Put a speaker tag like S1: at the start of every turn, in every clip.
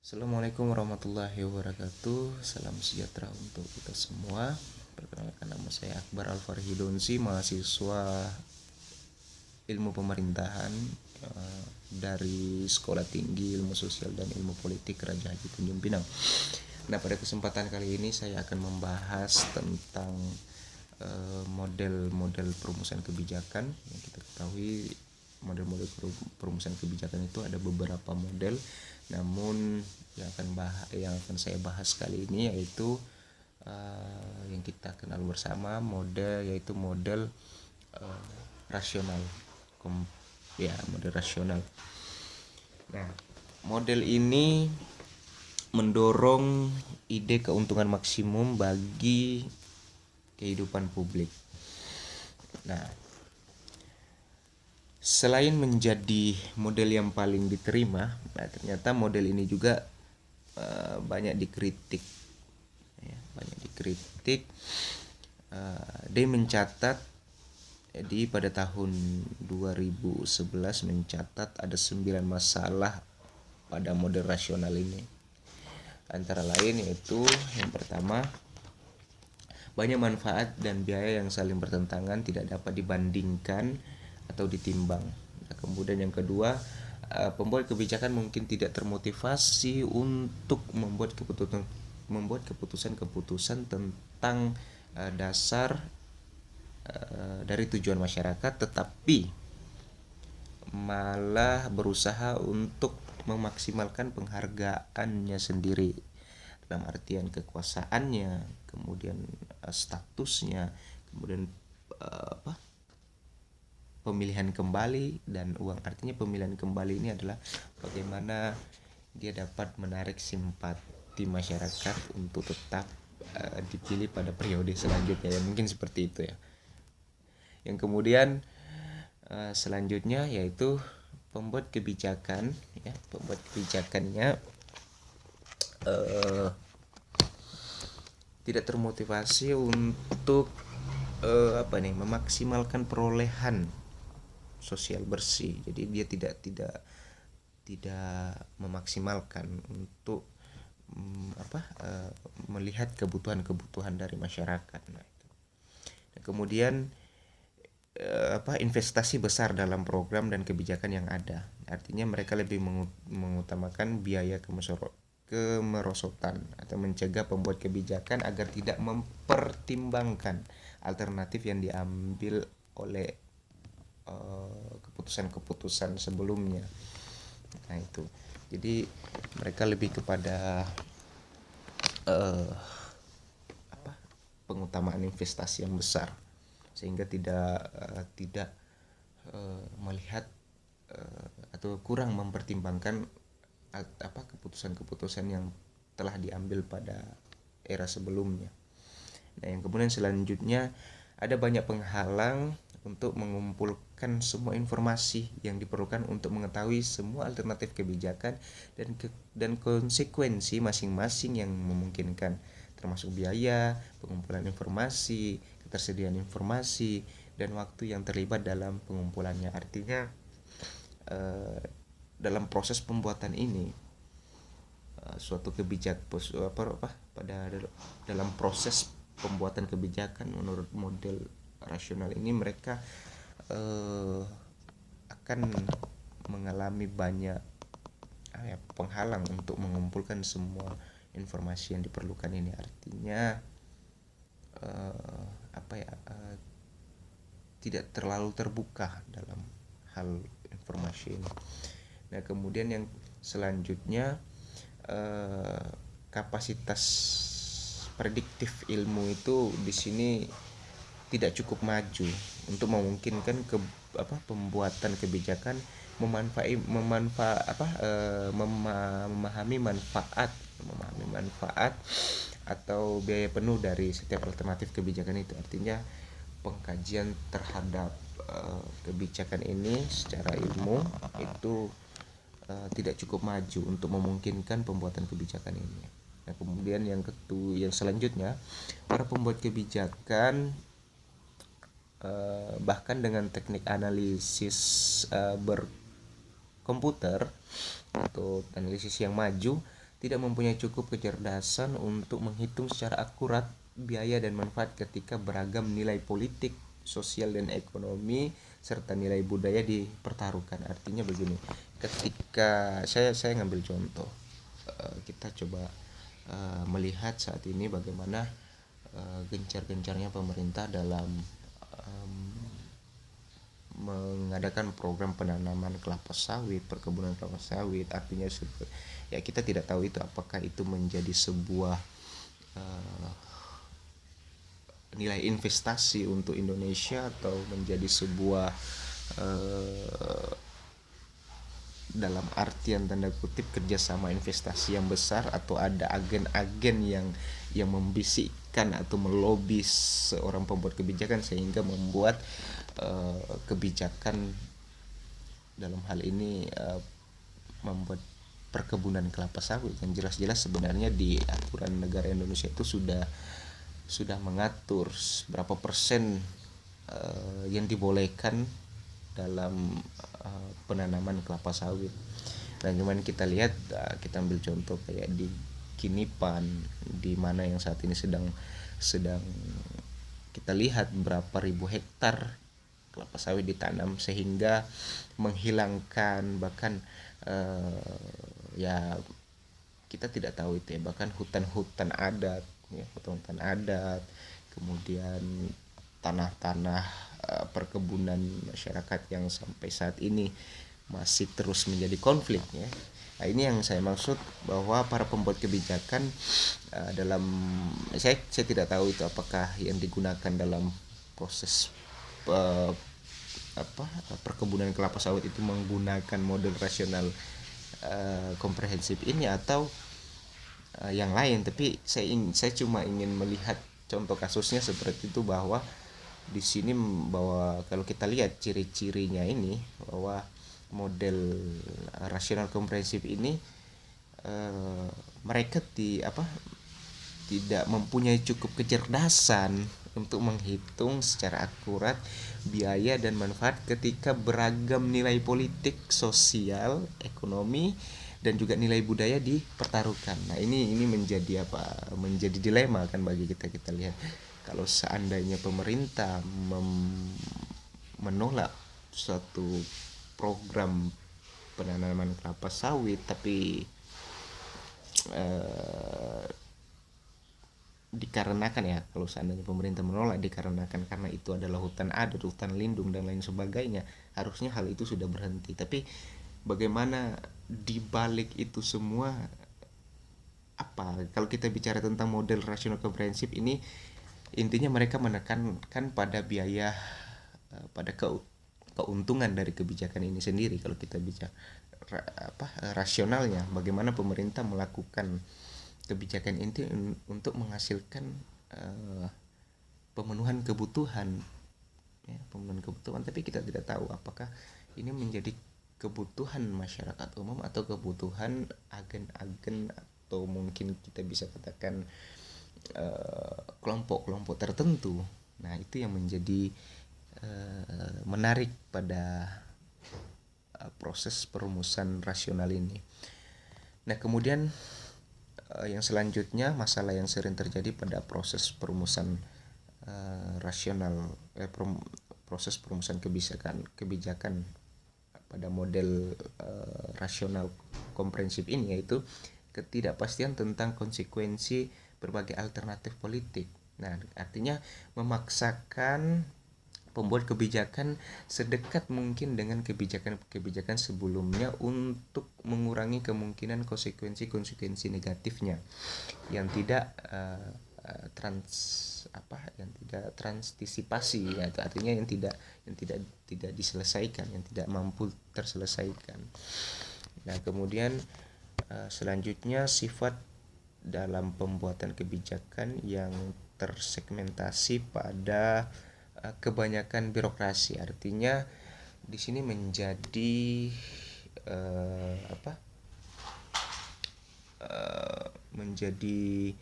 S1: Assalamualaikum warahmatullahi wabarakatuh. Salam sejahtera untuk kita semua. Perkenalkan, nama saya Akbar Alfarhidonsi, mahasiswa ilmu pemerintahan dari Sekolah Tinggi Ilmu Sosial dan Ilmu Politik Raja Haji Tanjung Pinang. Nah, pada kesempatan kali ini saya akan membahas tentang model-model perumusan kebijakan. Yang kita ketahui, model-model perumusan kebijakan itu ada beberapa model, namun yang akan saya bahas kali ini yaitu yang kita kenal bersama model rasional. Model rasional. Nah, model ini mendorong ide keuntungan maksimum bagi kehidupan publik. Nah, selain menjadi model yang paling diterima, ternyata model ini juga banyak dikritik. Banyak dikritik. Dia mencatat, jadi pada tahun 2011 mencatat ada 9 masalah pada model rasional ini. Antara lain yaitu yang pertama, banyak manfaat dan biaya yang saling bertentangan tidak dapat dibandingkan atau ditimbang. Nah, kemudian yang kedua, pembuat kebijakan mungkin tidak termotivasi untuk membuat keputusan-keputusan tentang dasar dari tujuan masyarakat, tetapi malah berusaha untuk memaksimalkan penghargaannya sendiri, dalam artian kekuasaannya, kemudian statusnya, kemudian pemilihan kembali dan uang. Artinya pemilihan kembali ini adalah bagaimana dia dapat menarik simpati masyarakat untuk tetap dipilih pada periode selanjutnya, ya mungkin seperti itu ya. Yang kemudian selanjutnya yaitu pembuat kebijakan, pembuat kebijakannya tidak termotivasi untuk memaksimalkan perolehan sosial bersih. Jadi dia tidak memaksimalkan untuk melihat kebutuhan dari masyarakat. Nah, itu. Dan kemudian investasi besar dalam program dan kebijakan yang ada. Artinya mereka lebih mengutamakan biaya kemerosotan atau mencegah pembuat kebijakan agar tidak mempertimbangkan alternatif yang diambil oleh keputusan-keputusan sebelumnya. Nah, itu. Jadi mereka lebih kepada pengutamaan investasi yang besar, sehingga tidak melihat atau kurang mempertimbangkan keputusan-keputusan yang telah diambil pada era sebelumnya. Nah, yang kemudian selanjutnya, ada banyak penghalang untuk mengumpulkan semua informasi yang diperlukan untuk mengetahui semua alternatif kebijakan dan konsekuensi masing-masing yang memungkinkan, termasuk biaya, pengumpulan informasi, ketersediaan informasi, dan waktu yang terlibat dalam pengumpulannya. Artinya dalam proses pembuatan ini, suatu dalam proses pembuatan kebijakan menurut model rasional ini, mereka akan mengalami banyak penghalang untuk mengumpulkan semua informasi yang diperlukan ini. Artinya tidak terlalu terbuka dalam hal informasi ini. Nah, kemudian yang selanjutnya, kapasitas prediktif ilmu itu di sini tidak cukup maju untuk memungkinkan pembuatan kebijakan memahami manfaat atau biaya penuh dari setiap alternatif kebijakan itu. Artinya pengkajian terhadap kebijakan ini secara ilmu itu tidak cukup maju untuk memungkinkan pembuatan kebijakan ini. Nah, kemudian yang selanjutnya, para pembuat kebijakan bahkan dengan teknik analisis berkomputer atau analisis yang maju tidak mempunyai cukup kecerdasan untuk menghitung secara akurat biaya dan manfaat ketika beragam nilai politik, sosial dan ekonomi serta nilai budaya dipertaruhkan. Artinya begini, ketika saya ngambil contoh, kita coba melihat saat ini bagaimana gencar-gencarnya pemerintah dalam mengadakan program penanaman kelapa sawit, perkebunan kelapa sawit. Artinya ya kita tidak tahu itu apakah itu menjadi sebuah nilai investasi untuk Indonesia atau menjadi sebuah dalam artian tanda kutip kerjasama investasi yang besar, atau ada agen-agen yang membisikkan atau melobi seorang pembuat kebijakan sehingga membuat kebijakan dalam hal ini membuat perkebunan kelapa sawit yang jelas-jelas sebenarnya di aturan negara Indonesia itu sudah mengatur berapa persen yang dibolehkan dalam penanaman kelapa sawit. Dan cuman kita lihat, kita ambil contoh kayak di Kinipan, di mana yang saat ini sedang kita lihat berapa ribu hektar kelapa sawit ditanam sehingga menghilangkan bahkan ya kita tidak tahu itu ya, bahkan hutan-hutan adat ya, hutan-hutan adat, kemudian tanah-tanah perkebunan masyarakat yang sampai saat ini masih terus menjadi konflik ya. Nah, ini yang saya maksud bahwa para pembuat kebijakan dalam saya tidak tahu itu apakah yang digunakan dalam proses perkebunan kelapa sawit itu menggunakan model rasional komprehensif ini atau yang lain. Tapi saya cuma ingin melihat contoh kasusnya seperti itu, bahwa di sini bahwa kalau kita lihat ciri-cirinya ini, bahwa model rasional komprehensif ini mereka tidak mempunyai cukup kecerdasan untuk menghitung secara akurat biaya dan manfaat ketika beragam nilai politik, sosial, ekonomi dan juga nilai budaya dipertaruhkan. Nah, ini menjadi menjadi dilema kan bagi kita lihat. Kalau seandainya pemerintah menolak suatu program penanaman kelapa sawit, tapi dikarenakan ya, kalau seandainya pemerintah menolak dikarenakan karena itu adalah hutan adat, hutan lindung dan lain sebagainya, harusnya hal itu sudah berhenti. Tapi bagaimana di balik itu semua, kalau kita bicara tentang model rasional komprehensif ini, intinya mereka menekankan pada biaya, pada keuntungan dari kebijakan ini sendiri. Kalau kita bicara rasionalnya, bagaimana pemerintah melakukan kebijakan ini untuk menghasilkan pemenuhan kebutuhan ya, tapi kita tidak tahu apakah ini menjadi kebutuhan masyarakat umum atau kebutuhan agen-agen, atau mungkin kita bisa katakan kelompok-kelompok tertentu. Nah, itu yang menjadi menarik pada proses perumusan rasional ini. Nah, kemudian yang selanjutnya, masalah yang sering terjadi pada proses perumusan rasional, proses perumusan kebijakan pada model rasional komprehensif ini, yaitu ketidakpastian tentang konsekuensi berbagai alternatif politik. Nah, artinya memaksakan pembuat kebijakan sedekat mungkin dengan kebijakan sebelumnya untuk mengurangi kemungkinan konsekuensi negatifnya yang tidak transtisipasi, ya, artinya yang tidak diselesaikan, yang tidak mampu terselesaikan. Nah, kemudian selanjutnya sifat dalam pembuatan kebijakan yang tersegmentasi pada kebanyakan birokrasi. Artinya di sini menjadi menjadi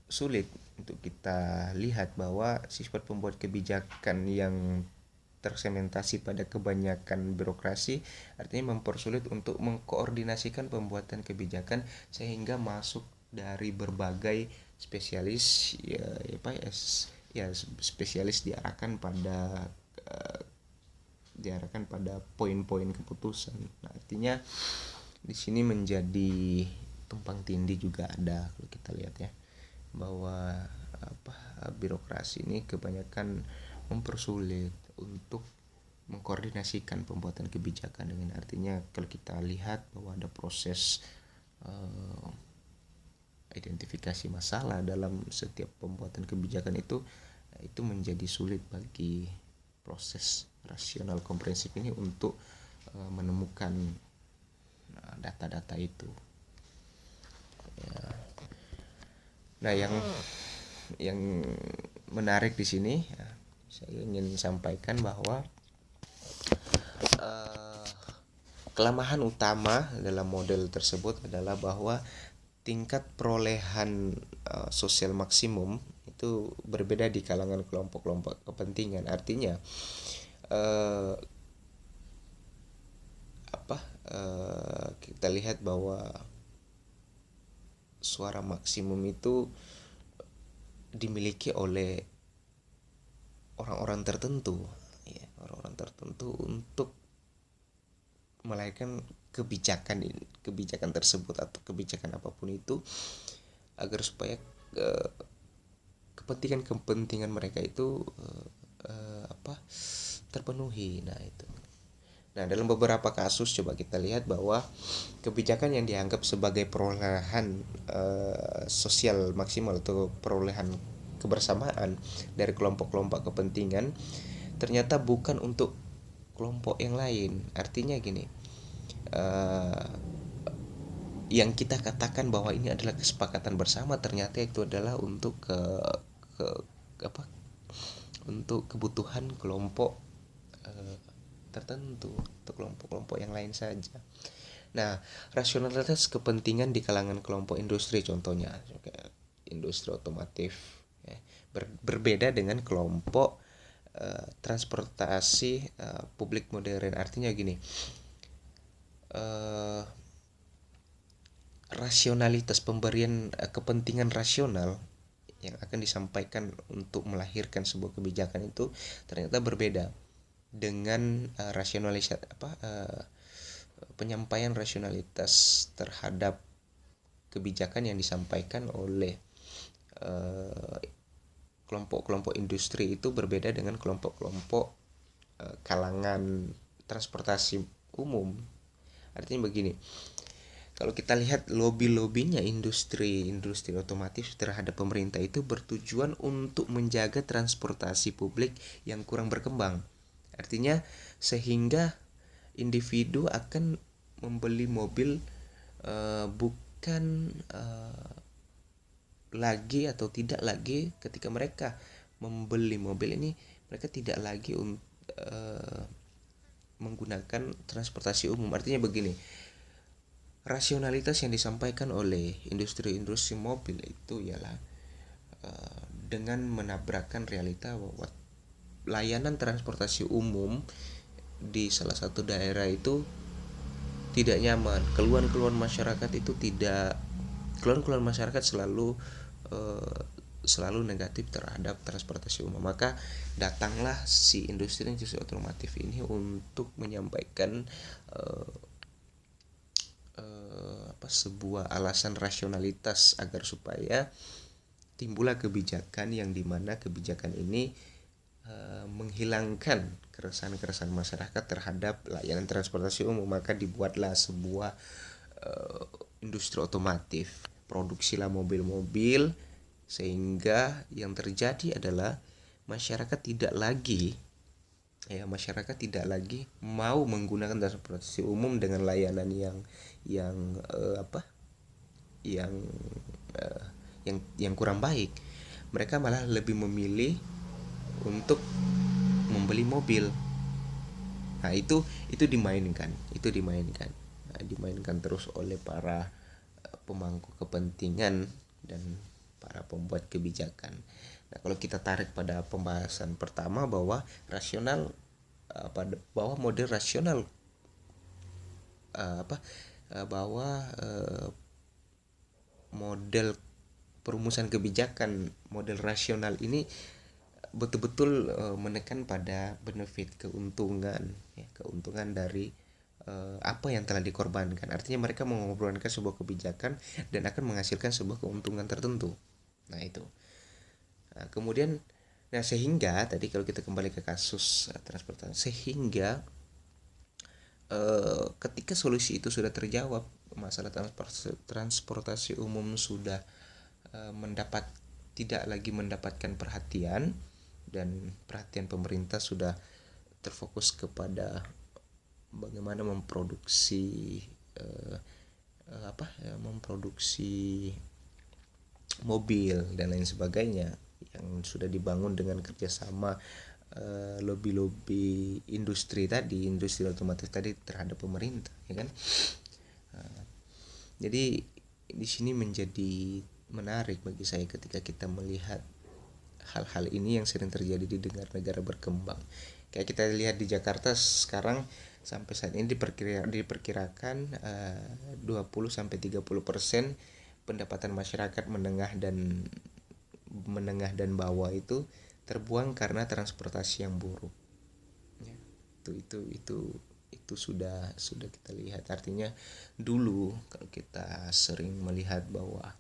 S1: sulit untuk kita lihat bahwa sifat pembuat kebijakan yang tersementasi pada kebanyakan birokrasi, artinya mempersulit untuk mengkoordinasikan pembuatan kebijakan sehingga masuk dari berbagai spesialis ya, spesialis diarahkan pada poin-poin keputusan. Nah, artinya di sini menjadi tumpang tindih juga ada kalau kita lihat ya, bahwa birokrasi ini kebanyakan mempersulit untuk mengkoordinasikan pembuatan kebijakan. Dengan artinya kalau kita lihat bahwa ada proses identifikasi masalah dalam setiap pembuatan kebijakan itu menjadi sulit bagi proses rasional komprehensif ini untuk menemukan data-data itu. Ya. Nah, yang menarik di sini saya ingin sampaikan bahwa kelemahan utama dalam model tersebut adalah bahwa tingkat perolehan sosial maksimum itu berbeda di kalangan kelompok-kelompok kepentingan. Artinya kita lihat bahwa suara maksimum itu dimiliki oleh orang-orang tertentu, ya, orang-orang tertentu untuk melahirkan kebijakan tersebut atau kebijakan apapun itu, agar supaya kepentingan mereka itu terpenuhi. Nah, dalam beberapa kasus coba kita lihat bahwa kebijakan yang dianggap sebagai perolehan sosial maksimal atau perolehan kebersamaan dari kelompok-kelompok kepentingan ternyata bukan untuk kelompok yang lain. Artinya gini, yang kita katakan bahwa ini adalah kesepakatan bersama ternyata itu adalah untuk untuk kebutuhan kelompok tertentu atau kelompok-kelompok yang lain saja. Nah, rasionalitas kepentingan di kalangan kelompok industri contohnya industri otomotif ya, berbeda dengan kelompok transportasi publik modern. Artinya gini, rasionalitas pemberian kepentingan rasional yang akan disampaikan untuk melahirkan sebuah kebijakan itu ternyata berbeda dengan penyampaian rasionalitas terhadap kebijakan yang disampaikan oleh kelompok-kelompok industri. Itu berbeda dengan kelompok-kelompok kalangan transportasi umum. Artinya begini, kalau kita lihat lobby-lobbynya industri otomotif terhadap pemerintah itu bertujuan untuk menjaga transportasi publik yang kurang berkembang. Artinya sehingga individu akan membeli mobil bukan lagi atau tidak lagi ketika mereka membeli mobil ini mereka tidak lagi menggunakan transportasi umum. Artinya begini, rasionalitas yang disampaikan oleh industri mobil itu ialah dengan menabrakkan realita bahwa layanan transportasi umum di salah satu daerah itu tidak nyaman. Keluhan masyarakat selalu negatif terhadap transportasi umum. Maka datanglah si industri otomotif ini untuk menyampaikan sebuah alasan rasionalitas agar supaya timbullah kebijakan yang dimana kebijakan ini menghilangkan keresahan masyarakat terhadap layanan transportasi umum. Maka dibuatlah sebuah industri otomotif, produksilah mobil-mobil, sehingga yang terjadi adalah masyarakat tidak lagi mau menggunakan transportasi umum dengan layanan yang kurang baik. Mereka malah lebih memilih untuk membeli mobil. Nah, itu dimainkan terus oleh para pemangku kepentingan dan para pembuat kebijakan. Nah, kalau kita tarik pada pembahasan pertama bahwa rasional bahwa model rasional apa bahwa model perumusan kebijakan model rasional ini betul-betul menekan pada benefit, keuntungan ya, keuntungan dari apa yang telah dikorbankan. Artinya mereka mengorbankan sebuah kebijakan dan akan menghasilkan sebuah keuntungan tertentu. Nah itu. Nah, kemudian, nah sehingga tadi kalau kita kembali ke kasus transportasi, sehingga ketika solusi itu sudah terjawab, masalah transportasi umum sudah mendapat tidak lagi mendapatkan perhatian, dan perhatian pemerintah sudah terfokus kepada bagaimana memproduksi memproduksi mobil dan lain sebagainya yang sudah dibangun dengan kerjasama lobby-lobby industri otomotif tadi terhadap pemerintah, ya kan? Jadi di sini menjadi menarik bagi saya ketika kita melihat hal-hal ini yang sering terjadi di negara-negara berkembang. Kayak kita lihat di Jakarta sekarang sampai saat ini diperkirakan 20-30% pendapatan masyarakat menengah dan bawah itu terbuang karena transportasi yang buruk. Ya, itu sudah kita lihat. Artinya dulu kalau kita sering melihat bahwa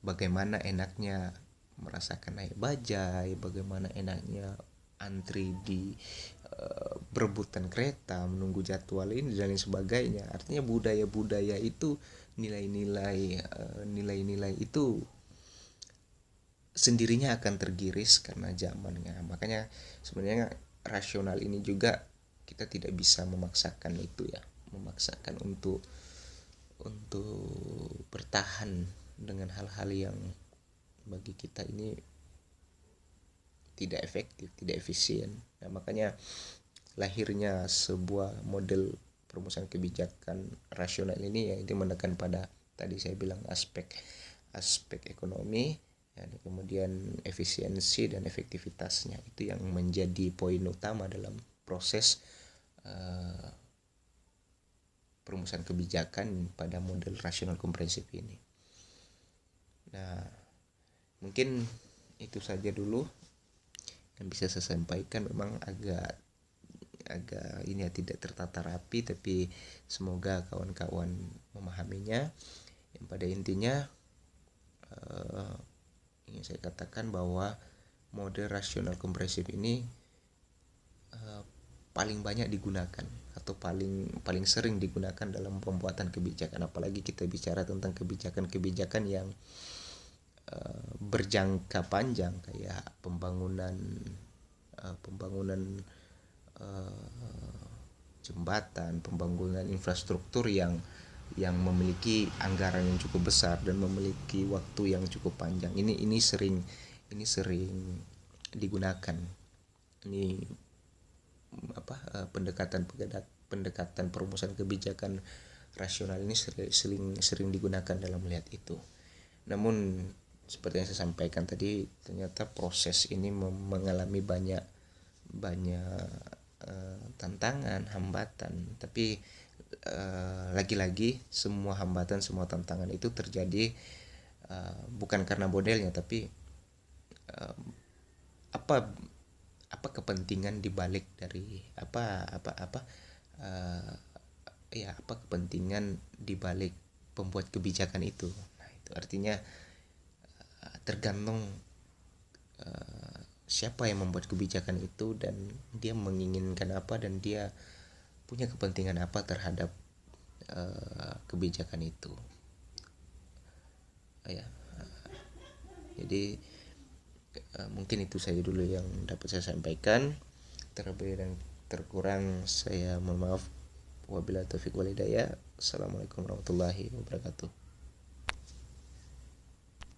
S1: bagaimana enaknya merasakan naik bajai, bagaimana enaknya antri di berebutan kereta, menunggu jadwal ini dan lain sebagainya. Artinya budaya-budaya itu, nilai-nilai itu sendirinya akan tergiris karena zamannya. Makanya sebenarnya rasional ini juga kita tidak bisa memaksakan itu ya, memaksakan untuk bertahan dengan hal-hal yang bagi kita ini tidak efektif, tidak efisien. Nah, makanya lahirnya sebuah model perumusan kebijakan rasional ini ya, itu menekan pada tadi saya bilang aspek ekonomi ya, kemudian efisiensi dan efektivitasnya, itu yang menjadi poin utama dalam proses perumusan kebijakan pada model rasional komprehensif ini. Nah, mungkin itu saja dulu yang bisa saya sampaikan. Memang agak ini ya, tidak tertata rapi, tapi semoga kawan-kawan memahaminya. Yang pada intinya ingin saya katakan bahwa model rasional komprehensif ini paling banyak digunakan atau paling sering digunakan dalam pembuatan kebijakan, apalagi kita bicara tentang kebijakan yang berjangka panjang, kayak pembangunan jembatan, pembangunan infrastruktur yang memiliki anggaran yang cukup besar dan memiliki waktu yang cukup panjang. Ini sering digunakan. Ini pendekatan perumusan kebijakan rasional ini sering digunakan dalam melihat itu. Namun seperti yang saya sampaikan tadi, ternyata proses ini mengalami banyak tantangan, hambatan. Tapi lagi-lagi semua hambatan, semua tantangan itu terjadi bukan karena modelnya, tapi apa kepentingan dibalik dari apa kepentingan dibalik pembuat kebijakan itu. Nah, itu artinya tergantung siapa yang membuat kebijakan itu dan dia menginginkan apa dan dia punya kepentingan apa terhadap kebijakan itu. Ya, jadi mungkin itu saja dulu yang dapat saya sampaikan. Terlebih dan terkurang saya mohon maaf. Wabillahi taufiq wal hidayah. Assalamualaikum warahmatullahi wabarakatuh.